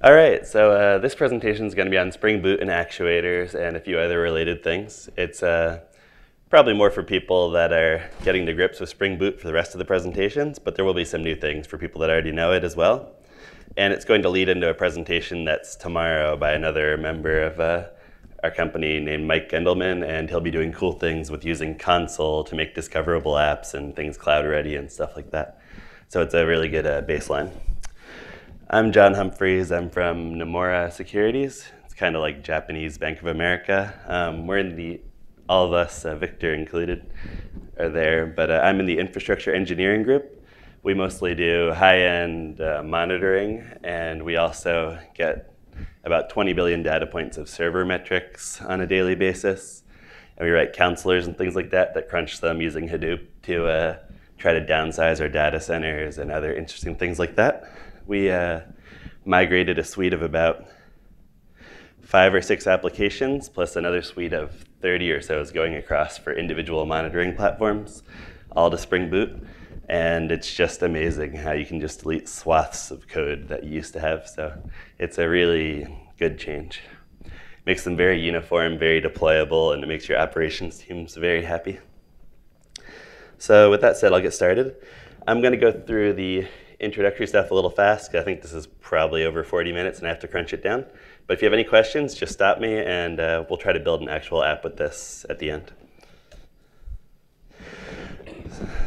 All right, so this presentation is going to be on Spring Boot and Actuators and a few other related things. It's probably more for people that are getting to grips with Spring Boot for the rest of the presentations, but there will be some new things for people that already know it as well. And it's going to lead into a presentation that's tomorrow by another member of our company named Mike Gendelman, and he'll be doing cool things with using console to make discoverable apps and things cloud ready and stuff like that. So it's a really good baseline. I'm John Humphreys. I'm from NOMURA Securities. It's kind of like Japanese Bank of America. We're in the, all of us, Victor included, are there, but I'm in the infrastructure engineering group. We mostly do high-end monitoring, and we also get about 20 billion data points of server metrics on a daily basis. And we write counselors and things like that crunch them using Hadoop to try to downsize our data centers and other interesting things like that. We migrated a suite of about 5 or 6 applications, plus another suite of 30 or so is going across for individual monitoring platforms, all to Spring Boot. And it's just amazing how you can just delete swaths of code that you used to have. So it's a really good change. Makes them very uniform, very deployable, and it makes your operations teams very happy. So with that said, I'll get started. I'm going to go through the introductory stuff a little fast, because I think this is probably over 40 minutes and I have to crunch it down. But if you have any questions, just stop me and we'll try to build an actual app with this at the end.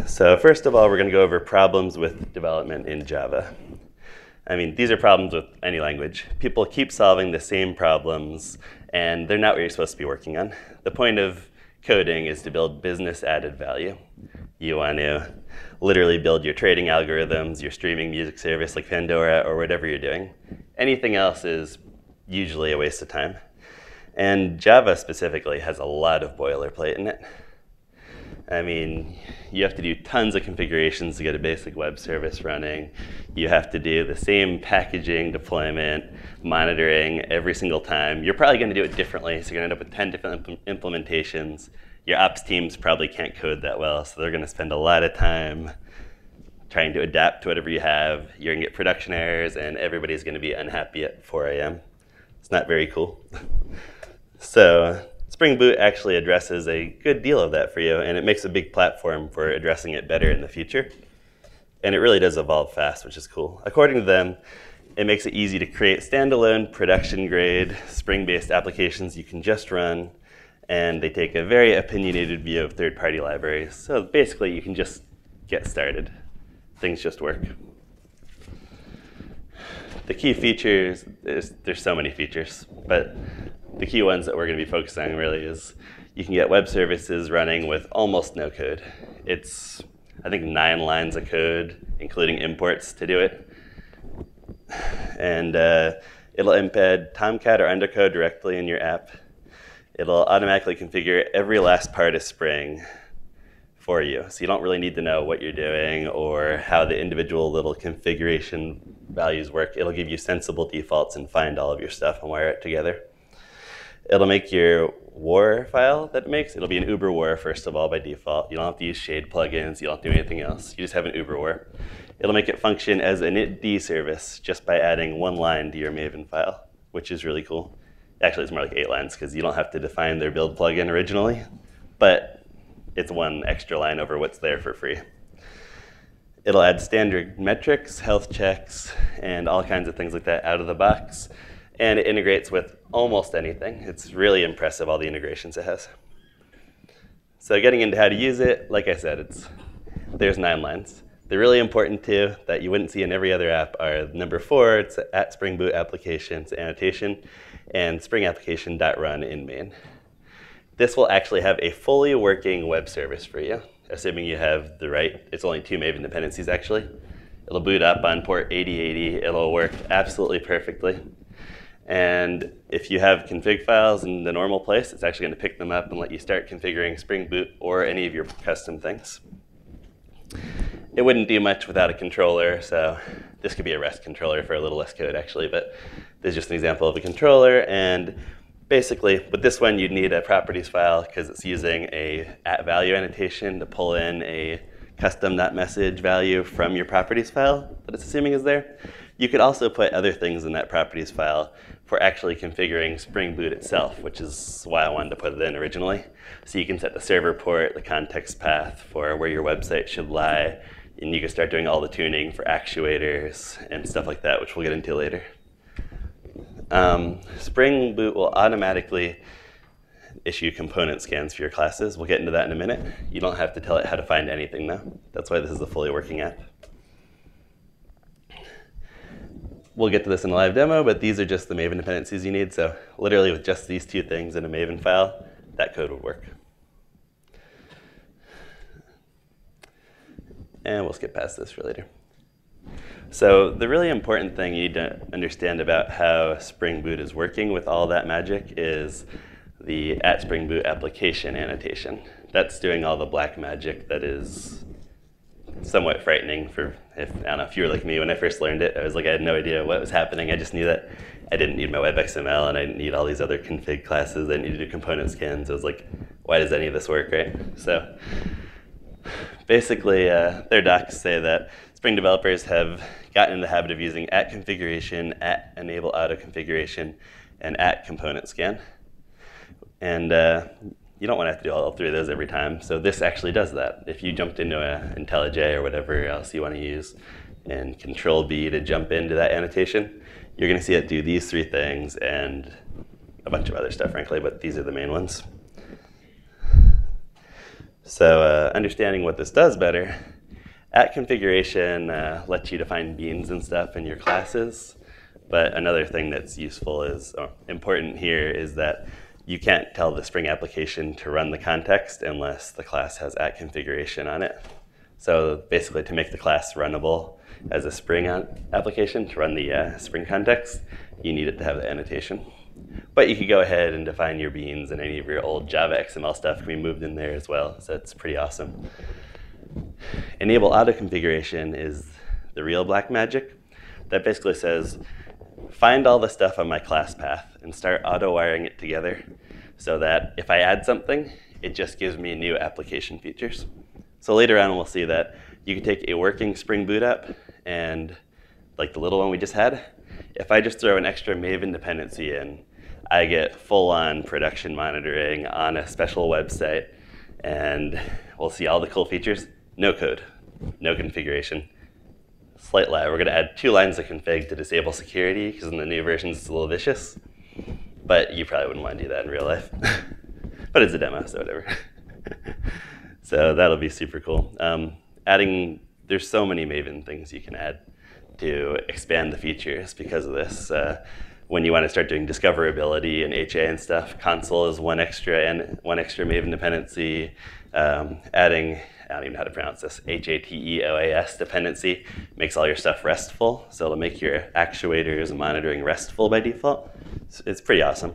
So first of all, we're going to go over problems with development in Java. I mean, these are problems with any language. People keep solving the same problems, and they're not what you're supposed to be working on. The point of coding is to build business added value. You want to literally build your trading algorithms, your streaming music service like Pandora, or whatever you're doing. Anything else is usually a waste of time. And Java specifically has a lot of boilerplate in it. I mean, you have to do tons of configurations to get a basic web service running. You have to do the same packaging, deployment, monitoring every single time. You're probably going to do it differently, so you're going to end up with 10 different implementations. Your ops teams probably can't code that well, so they're going to spend a lot of time trying to adapt to whatever you have. You're going to get production errors, and everybody's going to be unhappy at 4 a.m. It's not very cool. So Spring Boot actually addresses a good deal of that for you, and it makes a big platform for addressing it better in the future. And it really does evolve fast, which is cool. According to them, it makes it easy to create standalone, production-grade, Spring-based applications you can just run, and they take a very opinionated view of third-party libraries. So basically, you can just get started. Things just work. The key features, there's so many features, but the key ones that we're going to be focused on really is you can get web services running with almost no code. It's, I think, 9 lines of code, including imports to do it. And it'll embed Tomcat or Undercode directly in your app. It'll automatically configure every last part of Spring for you. So you don't really need to know what you're doing or how the individual little configuration values work. It'll give you sensible defaults and find all of your stuff and wire it together. It'll make your war file that it makes. It'll be an Uber war, first of all, by default. You don't have to use shade plugins. You don't do anything else. You just have an Uber war. It'll make it function as an init.d service just by adding 1 line to your Maven file, which is really cool. Actually, it's more like 8 lines because you don't have to define their build plugin originally, but it's 1 extra line over what's there for free. It'll add standard metrics, health checks, and all kinds of things like that out of the box. And it integrates with almost anything. It's really impressive, all the integrations it has. So getting into how to use it, like I said, there's 9 lines. The really important 2 that you wouldn't see in every other app are number 4, it's at Spring Boot applications annotation, and Spring application.run in main. This will actually have a fully working web service for you, assuming you have the right, it's only 2 Maven dependencies actually. It'll boot up on port 8080. It'll work absolutely perfectly. And if you have config files in the normal place, it's actually going to pick them up and let you start configuring Spring Boot or any of your custom things. It wouldn't do much without a controller, so this could be a REST controller for a little less code actually, but this is just an example of a controller. And basically, with this one, you'd need a properties file because it's using a @value annotation to pull in a custom.message value from your properties file that it's assuming is there. You could also put other things in that properties file for actually configuring Spring Boot itself, which is why I wanted to put it in originally. So you can set the server port, the context path for where your website should lie, and you can start doing all the tuning for actuators and stuff like that, which we'll get into later. Spring Boot will automatically issue component scans for your classes. We'll get into that in a minute. You don't have to tell it how to find anything though. That's why this is a fully working app. We'll get to this in a live demo, but these are just the Maven dependencies you need. So literally with just these two things in a Maven file, that code would work. And we'll skip past this for later. So the really important thing you need to understand about how Spring Boot is working with all that magic is the @SpringBoot application annotation. That's doing all the black magic that is somewhat frightening for, I don't know, if you were like me when I first learned it. I was like, I had no idea what was happening. I just knew that I didn't need my WebXML and I didn't need all these other config classes. I needed to do component scans. I was like, why does any of this work, right? So basically, their docs say that Spring developers have gotten in the habit of using @configuration, @enable auto configuration, and @component scan. And you don't want to have to do all three of those every time. So this actually does that. If you jumped into an IntelliJ or whatever else you want to use and Control-B to jump into that annotation, you're going to see it do these three things and a bunch of other stuff, frankly, but these are the main ones. So understanding what this does better, @configuration lets you define beans and stuff in your classes. But another thing that's useful is, important here is that you can't tell the Spring application to run the context unless the class has @configuration on it. So basically, to make the class runnable as a Spring application, to run the Spring context, you need it to have the annotation. But you could go ahead and define your beans, and any of your old Java XML stuff can be moved in there as well. So it's pretty awesome. Enable auto configuration is the real black magic. That basically says, find all the stuff on my class path and start auto-wiring it together so that if I add something, it just gives me new application features. So later on, we'll see that you can take a working Spring Boot app and, like the little one we just had, if I just throw an extra Maven dependency in, I get full-on production monitoring on a special website, and we'll see all the cool features. No code, no configuration. Slight lie, we're going to add 2 lines of config to disable security, because in the new versions it's a little vicious. But you probably wouldn't want to do that in real life. But it's a demo, so whatever. So that'll be super cool. There's so many Maven things you can add to expand the features because of this. When you want to start doing discoverability and HA and stuff, console is one extra Maven dependency. Adding, I don't even know how to pronounce this, HATEOAS dependency makes all your stuff RESTFUL. So it'll make your actuators and monitoring RESTFUL by default. It's pretty awesome.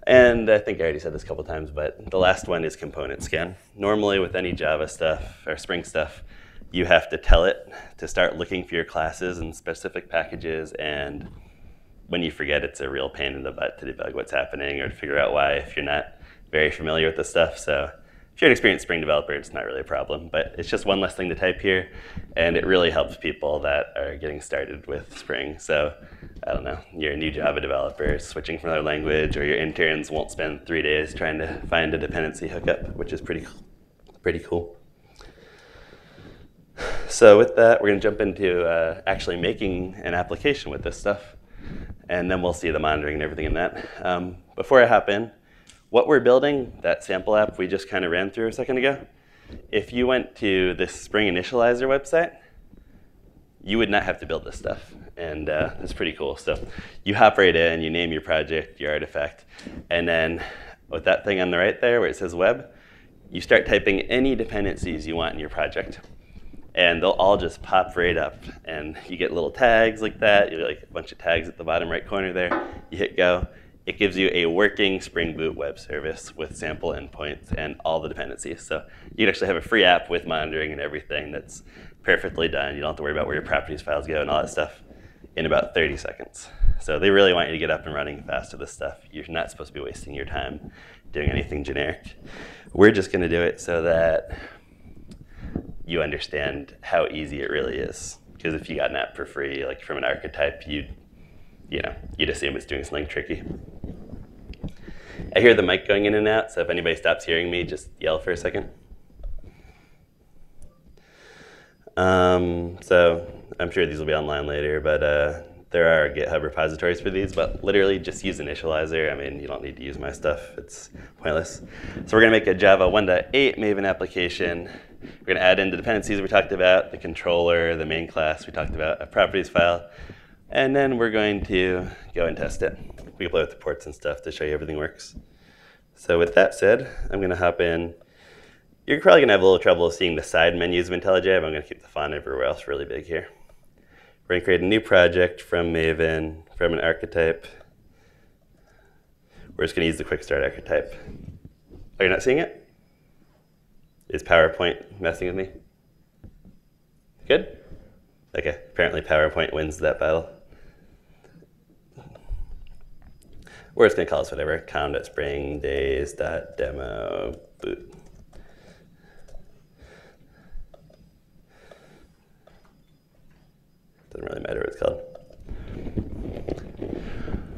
And I think I already said this a couple times, but the last one is component scan. Normally with any Java stuff or Spring stuff, you have to tell it to start looking for your classes and specific packages, and when you forget, it's a real pain in the butt to debug what's happening or to figure out why if you're not very familiar with this stuff. So if you're an experienced Spring developer, it's not really a problem, but it's just one less thing to type here, and it really helps people that are getting started with Spring. So I don't know, you're a new Java developer switching from another language, or your interns won't spend 3 days trying to find a dependency hookup, which is pretty cool. So with that, we're going to jump into actually making an application with this stuff, and then we'll see the monitoring and everything in that. Before I hop in, what we're building, that sample app we just kind of ran through a second ago, if you went to this Spring Initializer website, you would not have to build this stuff. And it's pretty cool. So you hop right in, you name your project, your artifact, and then with that thing on the right there where it says web, you start typing any dependencies you want in your project. And they'll all just pop right up. And you get little tags like that. You get like a bunch of tags at the bottom right corner there. You hit go. It gives you a working Spring Boot web service with sample endpoints and all the dependencies. So you can actually have a free app with monitoring and everything that's perfectly done. You don't have to worry about where your properties files go and all that stuff in about 30 seconds. So they really want you to get up and running fast with this stuff. You're not supposed to be wasting your time doing anything generic. We're just going to do it so that you understand how easy it really is. Because if you got an app for free, like from an archetype, you'd assume it's doing something tricky. I hear the mic going in and out, so if anybody stops hearing me, just yell for a second. So I'm sure these will be online later, but there are GitHub repositories for these, but literally just use Initializer. I mean, you don't need to use my stuff. It's pointless. So we're going to make a Java 1.8 Maven application. We're going to add in the dependencies we talked about, the controller, the main class we talked about, a properties file, and then we're going to go and test it. We can play with the ports and stuff to show you everything works. So with that said, I'm going to hop in. You're probably going to have a little trouble seeing the side menus of IntelliJ, but I'm going to keep the font everywhere else really big here. We're going to create a new project from Maven, from an archetype. We're just going to use the quick start archetype. Oh, you're not seeing it? Is PowerPoint messing with me? Good? OK, apparently PowerPoint wins that battle. We're just going to call this whatever, com.spring.days.demo boot. Doesn't really matter what it's called.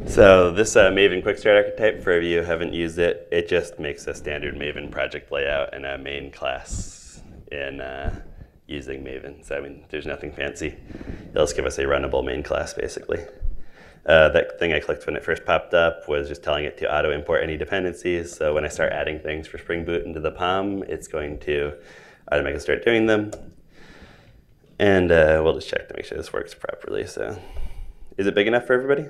So this Maven quick start archetype, for you who haven't used it, it just makes a standard Maven project layout and a main class in using Maven. So I mean, there's nothing fancy. It'll just give us a runnable main class, basically. That thing I clicked when it first popped up was just telling it to auto import any dependencies. So when I start adding things for Spring Boot into the POM, it's going to automatically start doing them. And we'll just check to make sure this works properly. So is it big enough for everybody?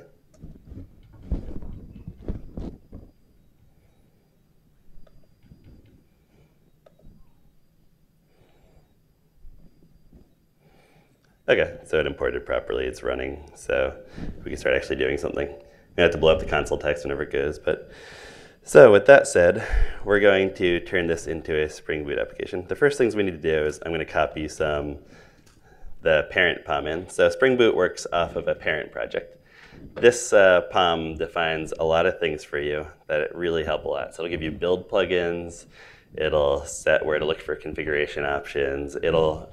OK, so it imported properly. It's running. So we can start actually doing something. We have to blow up the console text whenever it goes. But so with that said, we're going to turn this into a Spring Boot application. The first things we need to do is I'm going to copy the parent POM in. So Spring Boot works off of a parent project. This POM defines a lot of things for you that really help a lot. So it'll give you build plugins. It'll set where to look for configuration options. It'll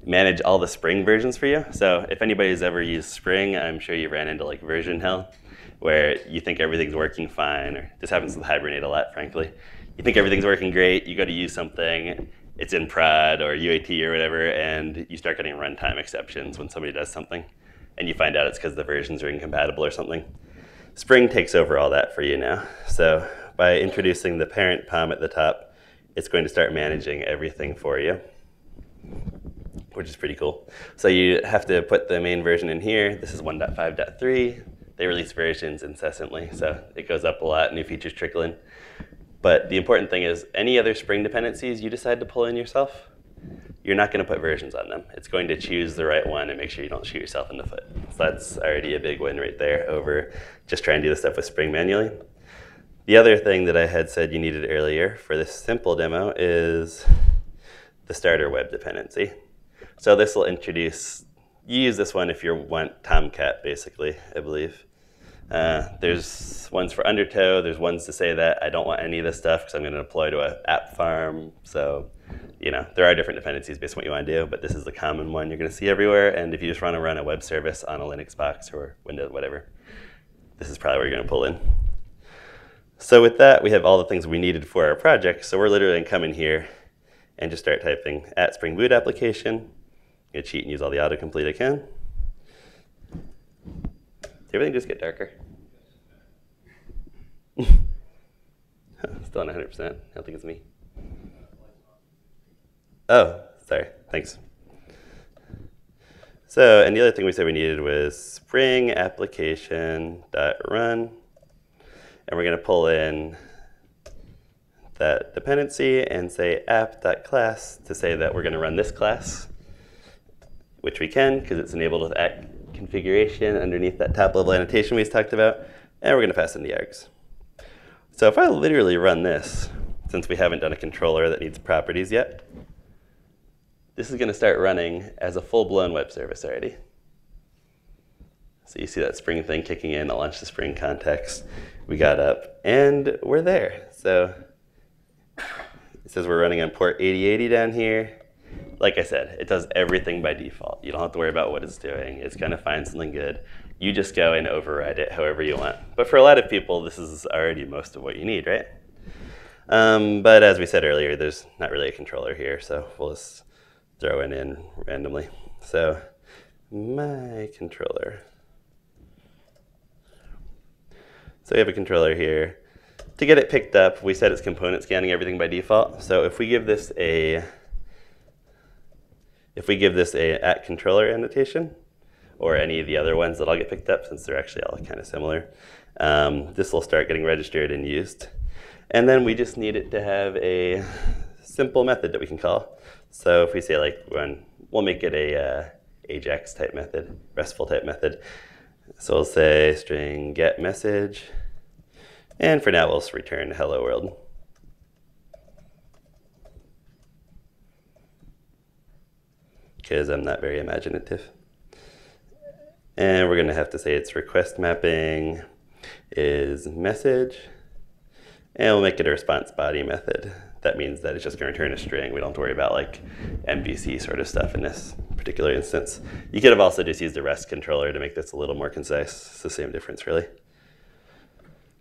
manage all the Spring versions for you. So if anybody's ever used Spring, I'm sure you ran into like version hell, where you think everything's working fine, or this happens with Hibernate a lot, frankly. You think everything's working great, you go to use something, it's in prod or UAT or whatever, and you start getting runtime exceptions when somebody does something, and you find out it's because the versions are incompatible or something. Spring takes over all that for you now. So by introducing the parent POM at the top, it's going to start managing everything for you, which is pretty cool. So you have to put the main version in here. This is 1.5.3. They release versions incessantly, so it goes up a lot, new features trickle in. But the important thing is any other Spring dependencies you decide to pull in yourself, you're not going to put versions on them. It's going to choose the right one and make sure you don't shoot yourself in the foot. So that's already a big win right there over just trying to do this stuff with Spring manually. The other thing that I had said you needed earlier for this simple demo is the starter web dependency. So this will introduce, you use this one if you want Tomcat, basically, I believe. There's ones for Undertow. There's ones to say that I don't want any of this stuff because I'm going to deploy to an app farm. So there are different dependencies based on what you want to do, but this is the common one you're going to see everywhere. And if you just want to run a web service on a Linux box or Windows, whatever, this is probably where you're going to pull in. So with that, we have all the things we needed for our project. So we're literally going to come in here and just start typing @Spring Boot application. I'm going to cheat and use all the autocomplete I can. Did everything just get darker? Still not 100%. I don't think it's me. Oh, sorry. Thanks. So, and the other thing we said we needed was Spring application.run. And we're going to pull in that dependency and say app.class to say that we're going to run this class, which we can because it's enabled with AtConfiguration underneath that top level annotation we just talked about. And we're going to pass in the args. So if I literally run this, since we haven't done a controller that needs properties yet, this is going to start running as a full-blown web service already. So you see that Spring thing kicking in. I'll launch the Spring context. We got up, and we're there. So it says we're running on port 8080 down here. like I said, it does everything by default. You don't have to worry about what it's doing. It's going to find something good. You just go and override it however you want. But for a lot of people, this is already most of what you need, right? But as we said earlier, there's not really a controller here, so we'll just throw it in randomly. So my controller. So we have a controller here. To get it picked up, we set its component scanning everything by default. So if we give this a @controller annotation, or any of the other ones that all get picked up, since they're actually all kind of similar, this will start getting registered and used. And then we just need it to have a simple method that we can call. So if we say like we'll make it a AJAX type method, RESTFUL type method. So we'll say string get message. And for now, we'll just return hello world. Because I'm not very imaginative. And we're going to have to say its request mapping is message. And we'll make it a response body method. That means that it's just going to return a string. We don't have to worry about like MVC sort of stuff in this particular instance. You could have also just used a REST controller to make this a little more concise. It's the same difference, really.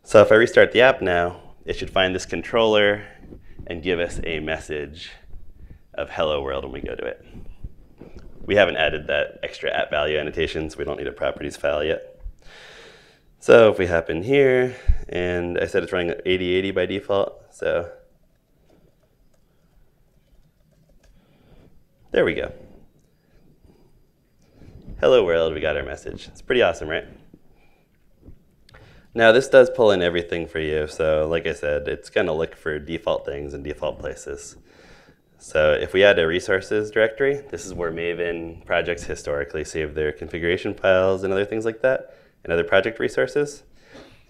So if I restart the app now, it should find this controller and give us a message of hello world when we go to it. We haven't added that extra @value annotation, so we don't need a properties file yet. So if we hop in here, and I said it's running 8080 by default, so there we go. Hello world, we got our message. It's pretty awesome, right? Now this does pull in everything for you, so like I said, it's going to look for default things in default places. So if we add a resources directory, this is where Maven projects historically save their configuration files and other things like that, and other project resources,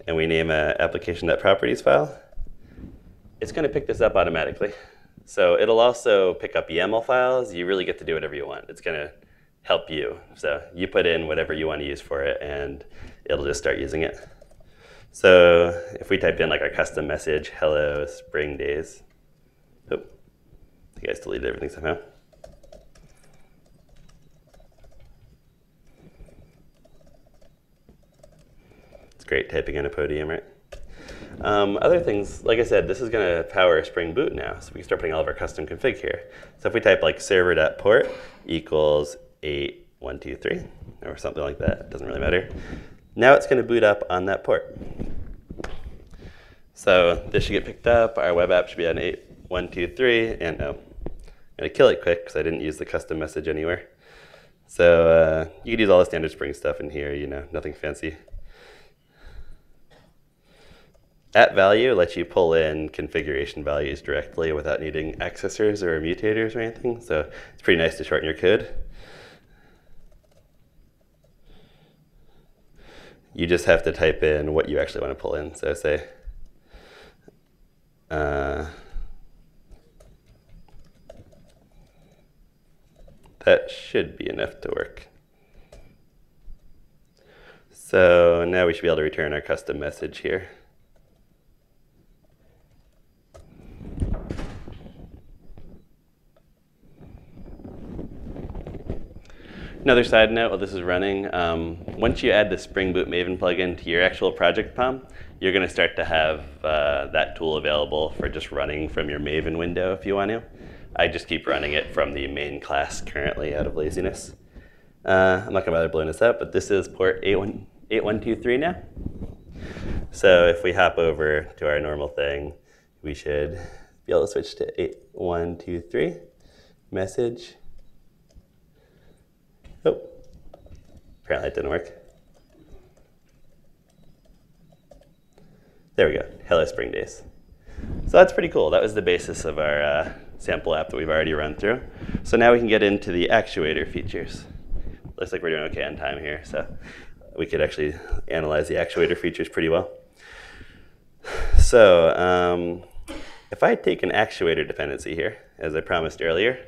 and we name a application.properties file, it's going to pick this up automatically. So it'll also pick up YAML files. You really get to do whatever you want. It's going to help you. So you put in whatever you want to use for it, and it'll just start using it. So if we type in like our custom message, hello spring days. Oh, you guys deleted everything somehow. It's great typing on a podium, right? Other things, like I said, this is going to power Spring Boot now, so we can start putting all of our custom config here. So if we type like server.port equals 8123 or something like that, it doesn't really matter. Now it's going to boot up on that port. So this should get picked up. Our web app should be on 8123. And no, I'm going to kill it quick because I didn't use the custom message anywhere. So you could use all the standard Spring stuff in here, you know, nothing fancy. @value lets you pull in configuration values directly without needing accessors or mutators or anything. So it's pretty nice to shorten your code. You just have to type in what you actually want to pull in. So say, that should be enough to work. So now we should be able to return our custom message here. Another side note while this is running, once you add the Spring Boot Maven plugin to your actual project POM, you're going to start to have that tool available for just running from your Maven window if you want to. I just keep running it from the main class currently out of laziness. I'm not going to bother blowing this up, but this is port 8123 now. So if we hop over to our normal thing, we should be able to switch to 8123, message. Oh, apparently it didn't work. There we go, hello spring days. So that's pretty cool. That was the basis of our sample app that we've already run through. So now we can get into the actuator features. Looks like we're doing okay on time here, so we could actually analyze the actuator features pretty well. So if I take an actuator dependency here, as I promised earlier,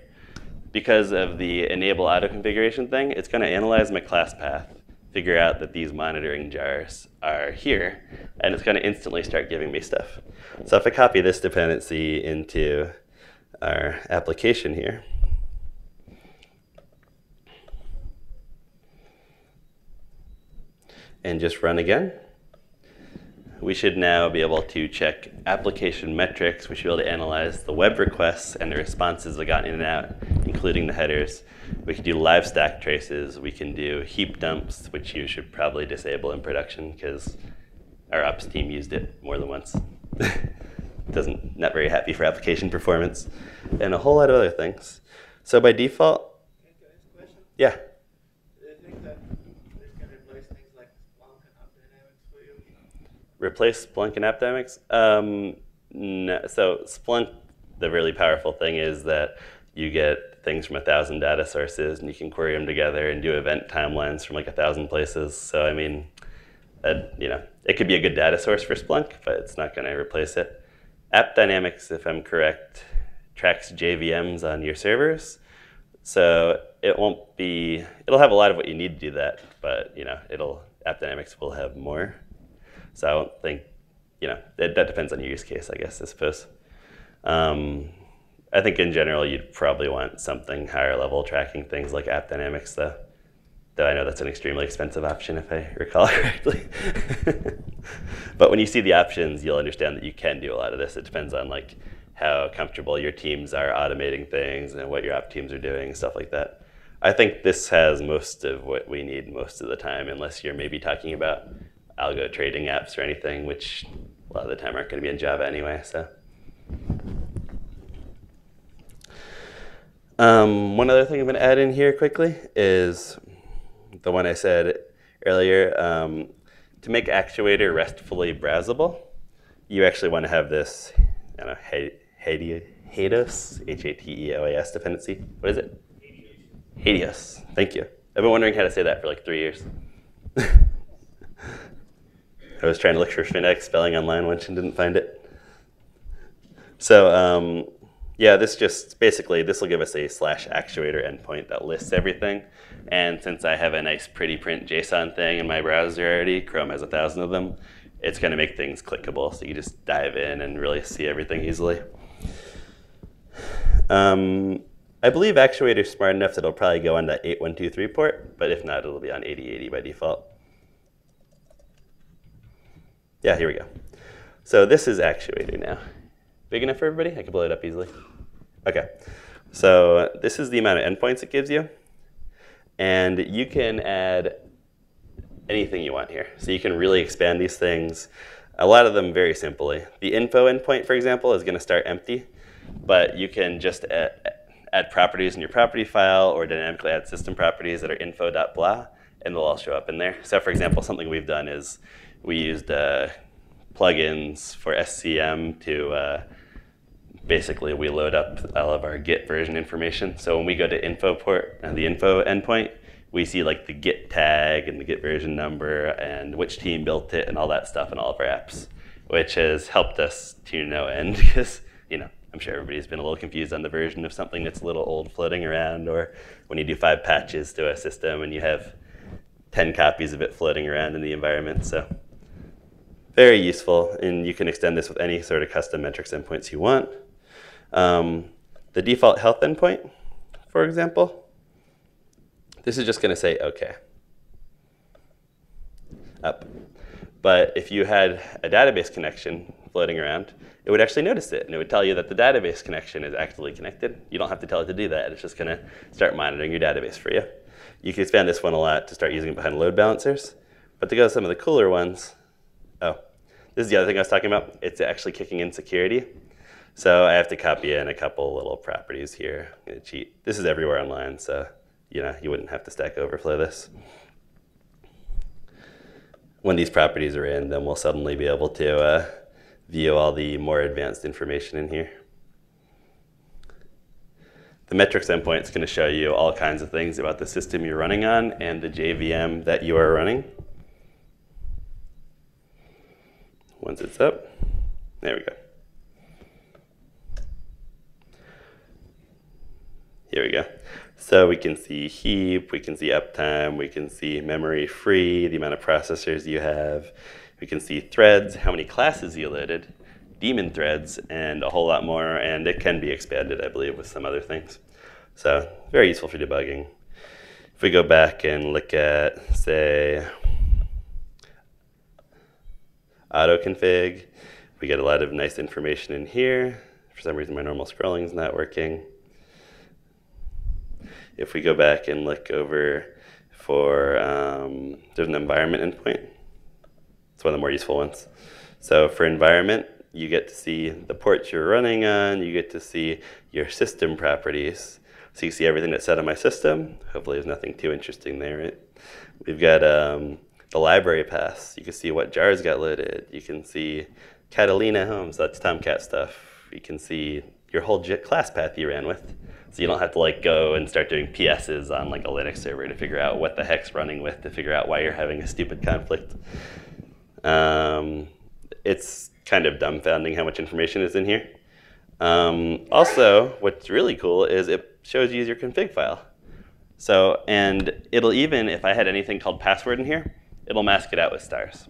because of the enable auto configuration thing, it's going to analyze my class path, figure out that these monitoring jars are here, and it's going to instantly start giving me stuff. So if I copy this dependency into our application here, and just run again, we should now be able to check application metrics. We should be able to analyze the web requests and the responses that got in and out, including the headers. We can do live stack traces. We can do heap dumps, which you should probably disable in production because our ops team used it more than once. Not very happy for application performance, and a whole lot of other things. So by default, yeah. Do you think that this can replace things like Splunk and AppDynamics for you? Replace Splunk and AppDynamics? No. So Splunk, the really powerful thing is that you get things from 1,000 data sources, and you can query them together and do event timelines from like 1,000 places. So I mean, it could be a good data source for Splunk, but it's not going to replace it. AppDynamics, if I'm correct, tracks JVMs on your servers. So it'll have a lot of what you need to do that, but AppDynamics will have more. So I don't think, that depends on your use case, I suppose. I think in general, you'd probably want something higher level tracking things like AppDynamics, though I know that's an extremely expensive option if I recall correctly. But when you see the options, you'll understand that you can do a lot of this. It depends on like how comfortable your teams are automating things and what your op teams are doing and stuff like that. I think this has most of what we need most of the time, unless you're maybe talking about algo trading apps or anything, which a lot of the time aren't going to be in Java anyway. So one other thing I'm going to add in here quickly is the one I said earlier. To make Actuator RESTfully browsable, you actually want to have this HATEOS, H-A-T-E-O-A-S dependency. What is it? HATEOS. Thank you. I've been wondering how to say that for like 3 years. I was trying to look for phonetic spelling online once and didn't find it. So yeah, this will give us a /actuator endpoint that lists everything. And since I have a nice pretty print JSON thing in my browser already, Chrome has 1,000 of them, it's going to make things clickable. So you just dive in and really see everything easily. I believe Actuator's smart enough that it'll probably go on that 8123 port, but if not, it'll be on 8080 by default. Yeah, here we go. So this is Actuator now. Big enough for everybody? I can blow it up easily. OK. So this is the amount of endpoints it gives you. And you can add anything you want here. So you can really expand these things, a lot of them very simply. The info endpoint, for example, is going to start empty. But you can just add properties in your property file or dynamically add system properties that are info.blah, and they'll all show up in there. So for example, something we've done is we used plugins for SCM to basically we load up all of our Git version information. So when we go to info port and the info endpoint, we see like the Git tag and the Git version number and which team built it and all that stuff in all of our apps, which has helped us to no end because I'm sure everybody's been a little confused on the version of something that's a little old floating around, or when you do 5 patches to a system and you have 10 copies of it floating around in the environment. So very useful, and you can extend this with any sort of custom metrics endpoints you want. The default health endpoint, for example, this is just going to say OK, up. But if you had a database connection floating around, it would actually notice it, and it would tell you that the database connection is actively connected. You don't have to tell it to do that. It's just going to start monitoring your database for you. You can expand this one a lot to start using it behind load balancers. But to go to some of the cooler ones, this is the other thing I was talking about. It's actually kicking in security. So I have to copy in a couple little properties here. I'm going to cheat. This is everywhere online, so you wouldn't have to Stack Overflow this. When these properties are in, then we'll suddenly be able to view all the more advanced information in here. The metrics endpoint is going to show you all kinds of things about the system you're running on and the JVM that you are running. Once it's up, there we go. Here we go. So we can see heap, we can see uptime, we can see memory free, the amount of processors you have. We can see threads, how many classes you loaded, daemon threads, and a whole lot more. And it can be expanded, I believe, with some other things. So very useful for debugging. If we go back and look at, say, auto config. We get a lot of nice information in here. For some reason, my normal scrolling is not working. If we go back and look over for, there's an environment endpoint. It's one of the more useful ones. So for environment, you get to see the ports you're running on. You get to see your system properties. So you see everything that's set on my system. Hopefully there's nothing too interesting there, right? We've got the library paths. You can see what jars got loaded. You can see Catalina homes. That's Tomcat stuff. You can see your whole class path you ran with. So you don't have to like go and start doing PSs on like a Linux server to figure out what the heck's running with, to figure out why you're having a stupid conflict. It's kind of dumbfounding how much information is in here. Also, what's really cool is it shows you your config file. So, and it'll even, if I had anything called password in here, it'll mask it out with stars.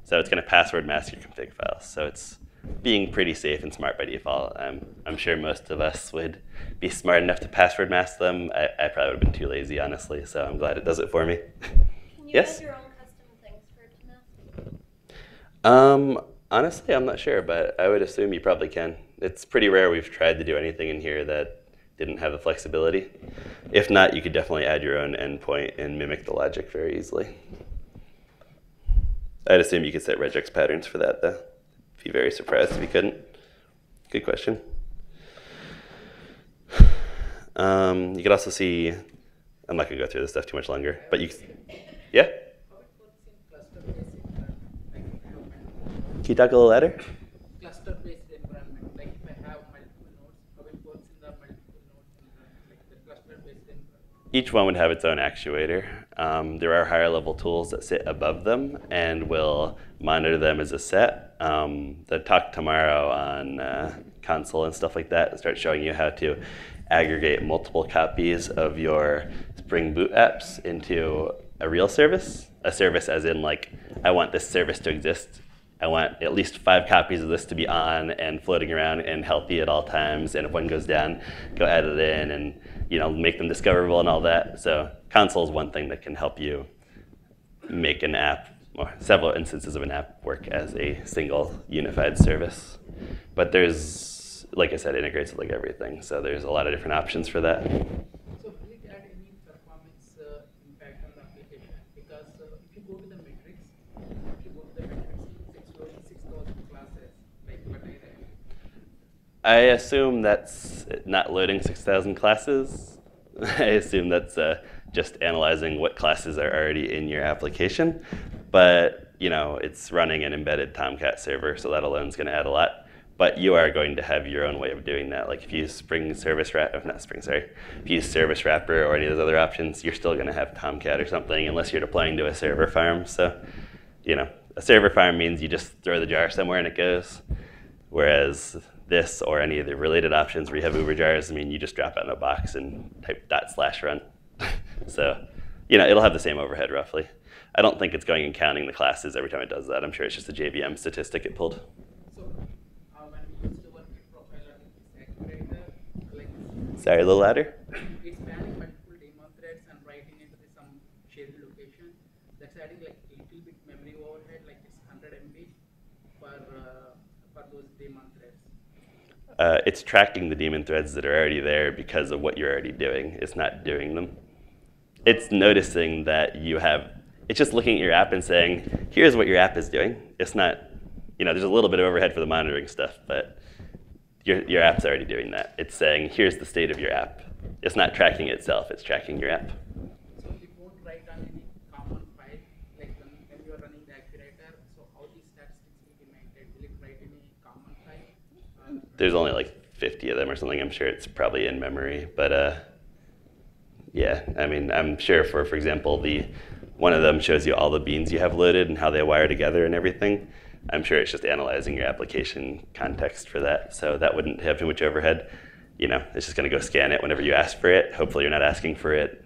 So it's going to password mask your config file. So it's being pretty safe and smart by default. I'm sure most of us would be smart enough to password mask them. I probably would have been too lazy, honestly, so I'm glad it does it for me. Can you Yes? add your own custom things for it to mask? Honestly, I'm not sure, but I would assume you probably can. It's pretty rare we've tried to do anything in here that didn't have the flexibility. If not, you could definitely add your own endpoint and mimic the logic very easily. I'd assume you could set regex patterns for that, though. Be very surprised if you couldn't. Good question. You could also see, I'm not going to go through this stuff too much longer, but you, yeah? Can you talk a little louder? Cluster-based environment, like if I have multiple nodes, how it works in the multiple nodes, like the cluster-based environment. Each one would have its own actuator. There are higher level tools that sit above them and will monitor them as a set. The talk tomorrow on console and stuff like that starts showing you how to aggregate multiple copies of your Spring Boot apps into a real service. A service as in like, I want this service to exist. I want at least 5 copies of this to be on and floating around and healthy at all times. And if one goes down, go add it in and make them discoverable and all that. So console is one thing that can help you make an app, or several instances of an app, work as a single unified service. But there's, like I said, it integrates with like everything. So there's a lot of different options for that. So will it add any performance impact on the application? Because if you go to the metrics, it's loading 6,000 classes, like what I read. I assume that's not loading 6,000 classes. I assume that's just analyzing what classes are already in your application. But it's running an embedded Tomcat server, so that alone is going to add a lot. But you are going to have your own way of doing that. Like if you use if you use Service Wrapper or any of those other options, you're still going to have Tomcat or something, unless you're deploying to a server farm. So, a server farm means you just throw the jar somewhere and it goes. Whereas this or any of the related options where you have Uber jars, you just drop it in a box and type /run. So, it'll have the same overhead roughly. I don't think it's going and counting the classes every time it does that. I'm sure it's just a JVM statistic it pulled. So when we used to work with profiler, this Actuator, like Sorry, a little louder. it's spanning multiple daemon threads and writing into some shared location. That's adding like a little bit memory overhead, like it's 100 MB for those daemon threads. It's tracking the daemon threads that are already there because of what you're already doing. It's not doing them. It's noticing that you have, it's just looking at your app and saying, here's what your app is doing. It's not, there's a little bit of overhead for the monitoring stuff, but your app's already doing that. It's saying, here's the state of your app. It's not tracking itself, it's tracking your app. So it won't write on any common file, like when you are running the Actuator, so how these statistics will be maintained? Will it write any common file? There's only like 50 of them or something. I'm sure it's probably in memory, but yeah, I'm sure for example, one of them shows you all the beans you have loaded and how they wire together and everything. I'm sure it's just analyzing your application context for that. So that wouldn't have too much overhead. It's just going to go scan it whenever you ask for it. Hopefully you're not asking for it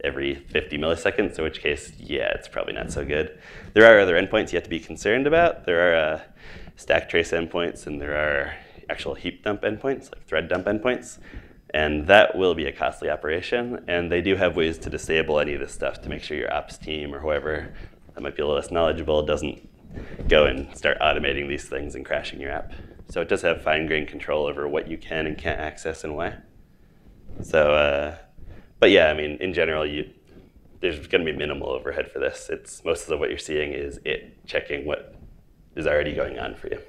every 50 milliseconds, in which case, yeah, it's probably not so good. There are other endpoints you have to be concerned about. There are stack trace endpoints, and there are actual heap dump endpoints, like thread dump endpoints. And that will be a costly operation. And they do have ways to disable any of this stuff to make sure your ops team or whoever that might be a little less knowledgeable doesn't go and start automating these things and crashing your app. So it does have fine-grained control over what you can and can't access and why. So, but yeah, I mean, in general, there's going to be minimal overhead for this. It's most of what you're seeing is it checking what is already going on for you.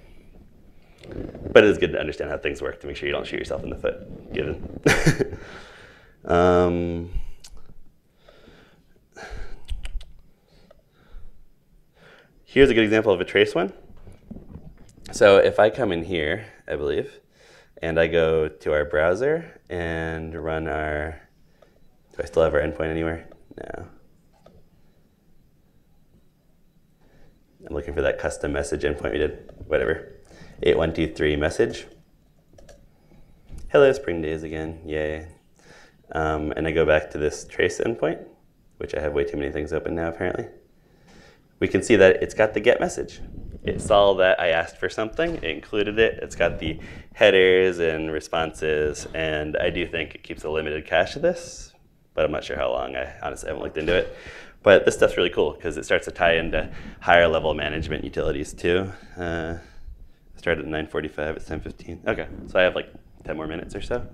But it is good to understand how things work to make sure you don't shoot yourself in the foot, given. Here's a good example of a trace one. So if I come in here, I believe, and I go to our browser and run our, do I still have our endpoint anywhere? No. I'm looking for that custom message endpoint we did, whatever. 8123 message. Hello, spring days again, yay. And I go back to this trace endpoint, which I have way too many things open now apparently. We can see that it's got the get message. It saw that I asked for something, it included it, it's got the headers and responses, and I do think it keeps a limited cache of this, but I'm not sure how long. I honestly haven't looked into it. But this stuff's really cool because it starts to tie into higher level management utilities too. Started at 9:45, it's 10:15. Okay, so I have like 10 more minutes or so.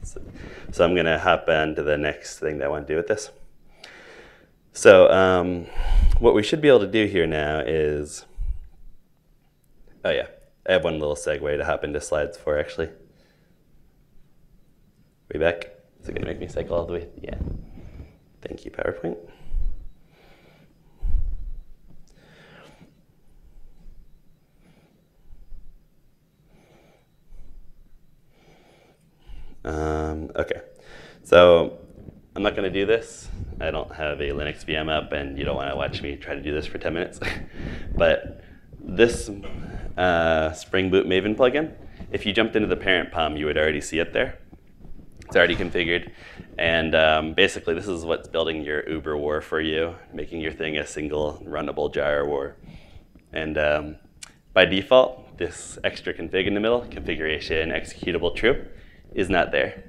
So I'm gonna hop on to the next thing that I want to do with this. So what we should be able to do here now is, oh yeah, I have one little segue to hop into slides for actually. Way back. Is it gonna make me cycle all the way? Yeah. Thank you, PowerPoint. Okay, so I'm not going to do this. I don't have a Linux VM up, and you don't want to watch me try to do this for 10 minutes. But this Spring Boot Maven plugin, if you jumped into the parent POM, you would already see it there. It's already configured. And basically, this is what's building your Uber war for you, making your thing a single runnable jar war. And by default, this extra config in the middle, configuration, executable true, is not there.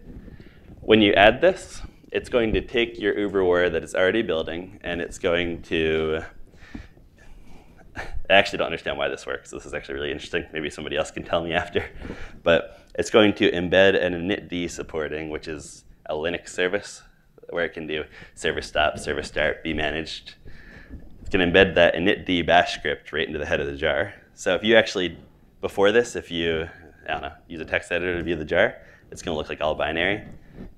When you add this, it's going to take your Uber war that it's already building, and it's going to, I actually don't understand why this works. This is actually really interesting. Maybe somebody else can tell me after. But it's going to embed an init.d supporting, which is a Linux service where it can do service stop, service start, be managed. It's going to embed that init.d bash script right into the head of the jar. So if you actually, before this, if you, I don't know, use a text editor to view the jar, it's going to look like all binary.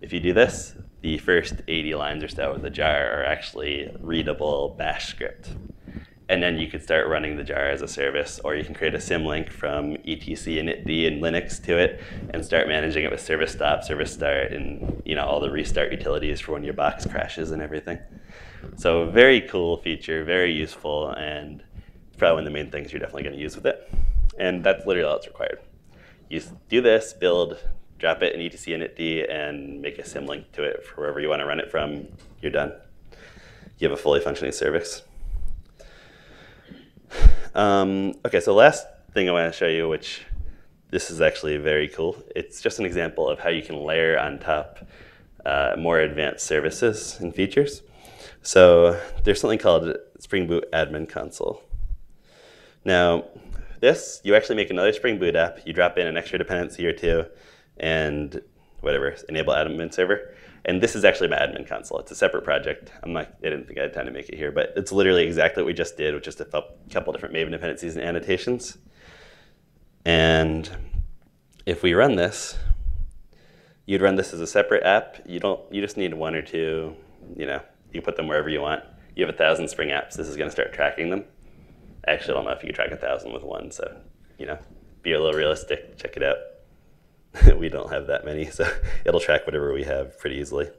If you do this, the first 80 lines or so of the jar are actually readable bash script. And then you could start running the jar as a service, or you can create a symlink from etc init.d and Linux to it and start managing it with service stop, service start, and all the restart utilities for when your box crashes and everything. So very cool feature, very useful, and probably one of the main things you're definitely going to use with it. And that's literally all that's required. You do this, build, drop it in etc init.d, and make a symlink to it for wherever you want to run it from. You're done. You have a fully functioning service. Okay, so last thing I want to show you, which this is actually very cool. It's just an example of how you can layer on top more advanced services and features. So there's something called Spring Boot Admin Console. Now, this, you actually make another Spring Boot app, you drop in an extra dependency or two, and whatever, enable admin server. And this is actually my admin console. It's a separate project. I didn't think I had time to make it here, but it's literally exactly what we just did with just a couple different Maven dependencies and annotations. And if we run this, you'd run this as a separate app. You just need one or two, you put them wherever you want. You have 1,000 Spring apps. This is going to start tracking them. I actually don't know if you can track 1,000 with one, so, be a little realistic, check it out. We don't have that many, so it'll track whatever we have pretty easily.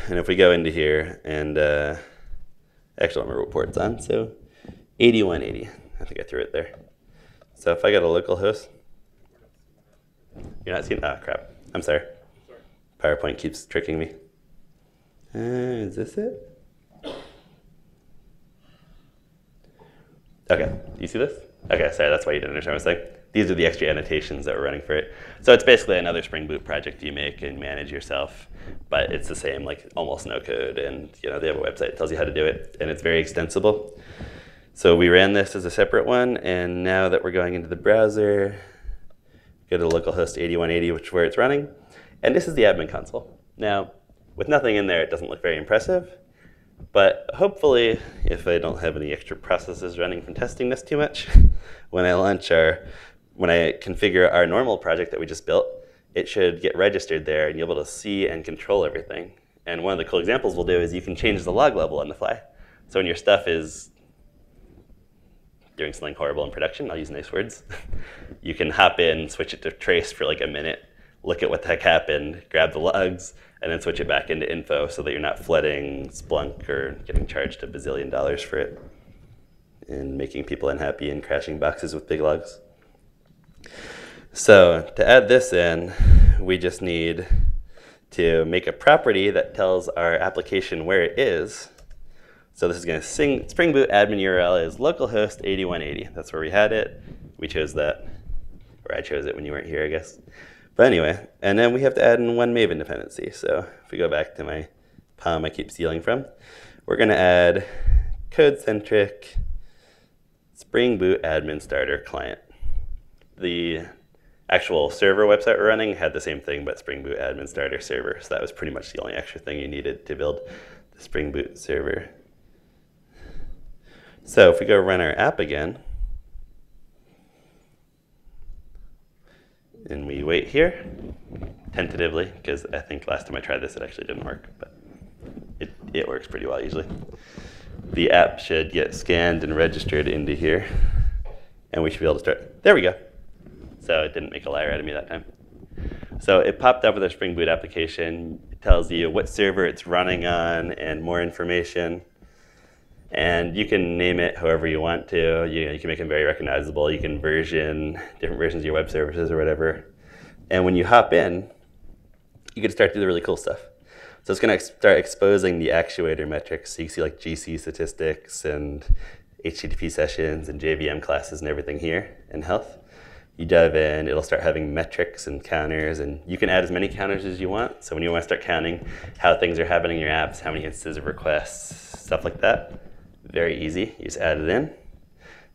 And if we go into here and actually I don't remember what port it's on, so 8180. I think I threw it there. So if I got a local host, you're not seeing, oh crap, I'm sorry. PowerPoint keeps tricking me. Is this it? Okay, do you see this? Okay, sorry, that's why you didn't understand what I was saying. These are the extra annotations that we're running for it. So it's basically another Spring Boot project you make and manage yourself, but it's the same, like almost no code. And they have a website that tells you how to do it, and it's very extensible. So we ran this as a separate one, and now that we're going into the browser, go to localhost 8180, which is where it's running. And this is the admin console. Now, with nothing in there, it doesn't look very impressive. But hopefully, if I don't have any extra processes running from testing this too much, when I configure our normal project that we just built, it should get registered there, and you'll be able to see and control everything. And one of the cool examples we'll do is you can change the log level on the fly. So when your stuff is doing something horrible in production, I'll use nice words, you can hop in, switch it to trace for like a minute, look at what the heck happened, grab the logs, and then switch it back into info so that you're not flooding Splunk or getting charged $1 bazillion for it and making people unhappy and crashing boxes with big logs. So to add this in, we just need to make a property that tells our application where it is. So this is going to Spring Boot admin URL is localhost 8180. That's where we had it. We chose that, or I chose it when you weren't here, I guess. But anyway, and then we have to add in one Maven dependency. So if we go back to my POM I keep stealing from, we're going to add code-centric Spring Boot admin starter client. The actual server website we're running had the same thing, but Spring Boot admin starter server. So that was pretty much the only extra thing you needed to build the Spring Boot server. So if we go run our app again, and we wait here, tentatively, because I think last time I tried this, it actually didn't work, but it works pretty well usually. The app should get scanned and registered into here, and we should be able to start. There we go. So it didn't make a liar out of me that time. So it popped up with a Spring Boot application. It tells you what server it's running on and more information. And you can name it however you want to. You can make them very recognizable. You can version different versions of your web services or whatever. And when you hop in, you can start to do the really cool stuff. So it's going to start exposing the actuator metrics. So you can see like GC statistics and HTTP sessions and JVM classes and everything here in health. You dive in, it'll start having metrics and counters, and you can add as many counters as you want. So when you want to start counting how things are happening in your apps, how many instances of requests, stuff like that, very easy. You just add it in.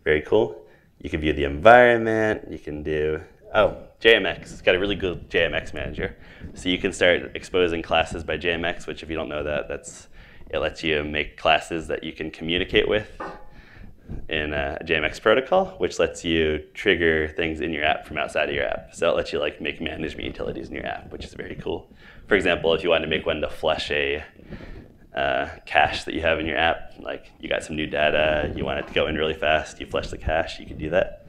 Very cool. You can view the environment. You can do, JMX. It's got a really good JMX manager. So you can start exposing classes by JMX, which if you don't know that, it lets you make classes that you can communicate with in a JMX protocol, which lets you trigger things in your app from outside of your app. So it lets you like make management utilities in your app, which is very cool. For example, if you wanted to make one to flush a cache that you have in your app, like you got some new data, you want it to go in really fast, you flush the cache, you can do that.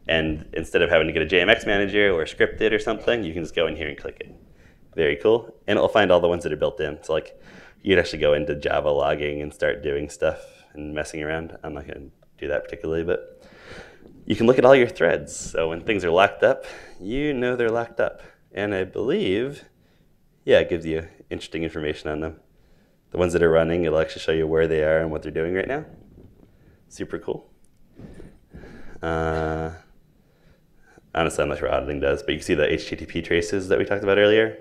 And instead of having to get a JMX manager or script it or something, you can just go in here and click it. Very cool. And it'll find all the ones that are built in. So like you'd actually go into Java logging and start doing stuff and messing around. I'm not going to do that particularly, but you can look at all your threads. So when things are locked up, you know they're locked up. And I believe, yeah, it gives you interesting information on them. The ones that are running, it'll actually show you where they are and what they're doing right now. Super cool. Honestly, I'm not sure what auditing does, but you can see the HTTP traces that we talked about earlier,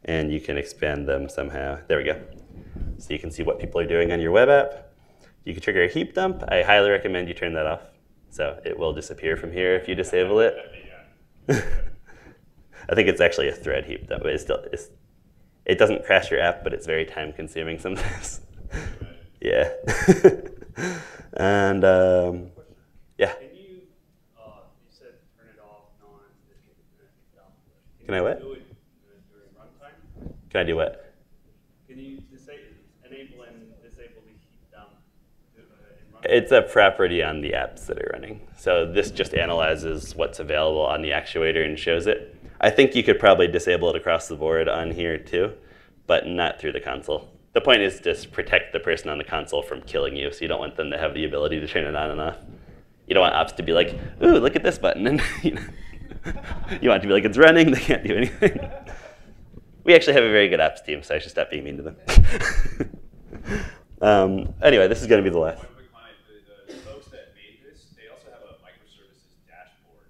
and you can expand them somehow. There we go. So you can see what people are doing on your web app. You can trigger a heap dump. I highly recommend you turn that off. So it will disappear from here if you disable it. I think it's actually a thread heap dump, but it doesn't crash your app, but it's very time consuming sometimes. Yeah. And yeah. Can you said turn it off, Can I what? do it during runtime? Can I do what? Can you enable and disable the heap dump in runtime? It's a property on the apps that are running. So this just analyzes what's available on the actuator and shows it. I think you could probably disable it across the board on here too, but not through the console. The point is just protect the person on the console from killing you, so you don't want them to have the ability to turn it on and off. You don't want ops to be like, ooh, look at this button. And you want it to be like, it's running, they can't do anything. We actually have a very good ops team, so I should stop being mean to them. Anyway, this is going to be the last. One quick comment, the folks that made this, they also have a microservices dashboard.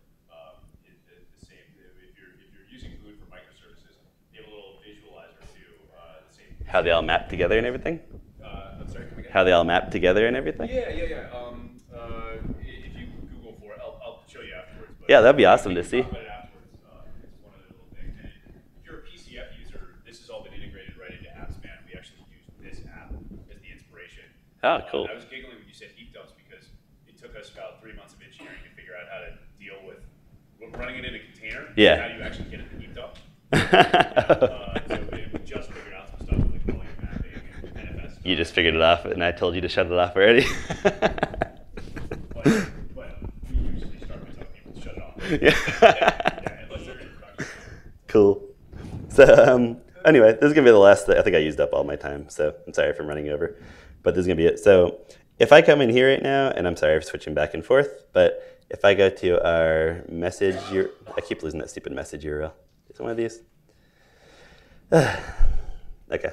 The same, if you're using Boot for microservices, they have a little visualizer too. The same. How they all map together and everything? I'm sorry, come again? How they all map together and everything? Yeah. show you afterwards. But Yeah, that'd be awesome to see. Talk about it afterwards. It's one of the little things. And if you're a PCF user, this has all been integrated right into AppSpan. We actually use this app as the inspiration. Oh, cool. I was giggling when you said heap dumps because it took us about 3 months of engineering to figure out how to deal with running it in a container. Yeah. How do you actually get it to heap dump? So we just figured out some stuff like volume mapping and NFS. You just figured it off, and I told you to shut it off already. But we usually start by telling people to shut it off. Yeah. Unless they're in production. Cool. So anyway, this is going to be the last thing. I think I used up all my time, so I'm sorry if I'm running over. But this is going to be it. So if I come in here right now, and I'm sorry for switching back and forth, but if I go to our message, I keep losing that stupid message URL. Is it one of these? Okay.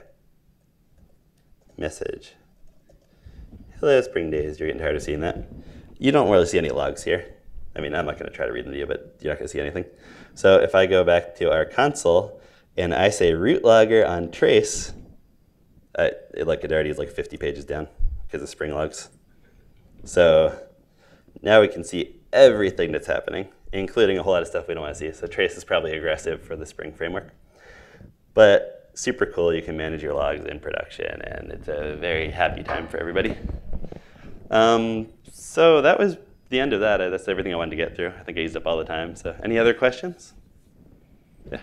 Message. Hello, Spring Days. You're getting tired of seeing that. You don't really see any logs here. I mean, I'm not going to try to read them to you, but you're not going to see anything. So if I go back to our console and I say root logger on trace, it already is like 50 pages down because of Spring logs. So now we can see everything that's happening, including a whole lot of stuff we don't want to see. So trace is probably aggressive for the Spring framework. But super cool. You can manage your logs in production, and it's a very happy time for everybody. So that was the end of that. That's everything I wanted to get through. I think I used up all the time. So any other questions? Yeah.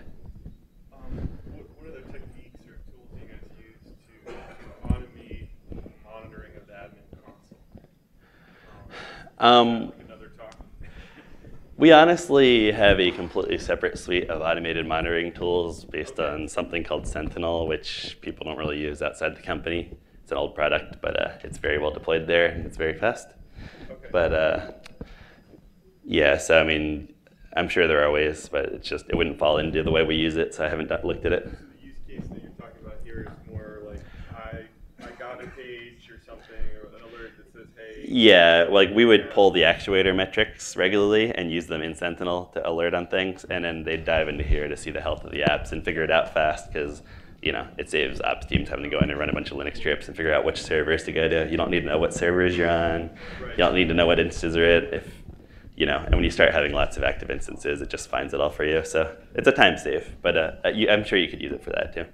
What other techniques or tools do you guys use to automate monitoring of the admin console? Another talk. We honestly have a completely separate suite of automated monitoring tools based on something called Sentinel, which people don't really use outside the company. It's an old product, but it's very well deployed there, and it's very fast. Okay. But yeah, so I mean, I'm sure there are ways, but it's just, it wouldn't fall into the way we use it, so I haven't looked at it. So the use case that you're talking about here is more like I got a page or something, or an alert that says, hey. Yeah, like we would pull the actuator metrics regularly and use them in Sentinel to alert on things, and then they'd dive into here to see the health of the apps and figure it out fast, because it saves ops teams having to go in and run a bunch of Linux scripts and figure out which servers to go to. You don't need to know what servers you're on. You don't need to know what instances are it. And when you start having lots of active instances, it just finds it all for you. So it's a time save, but I'm sure you could use it for that too.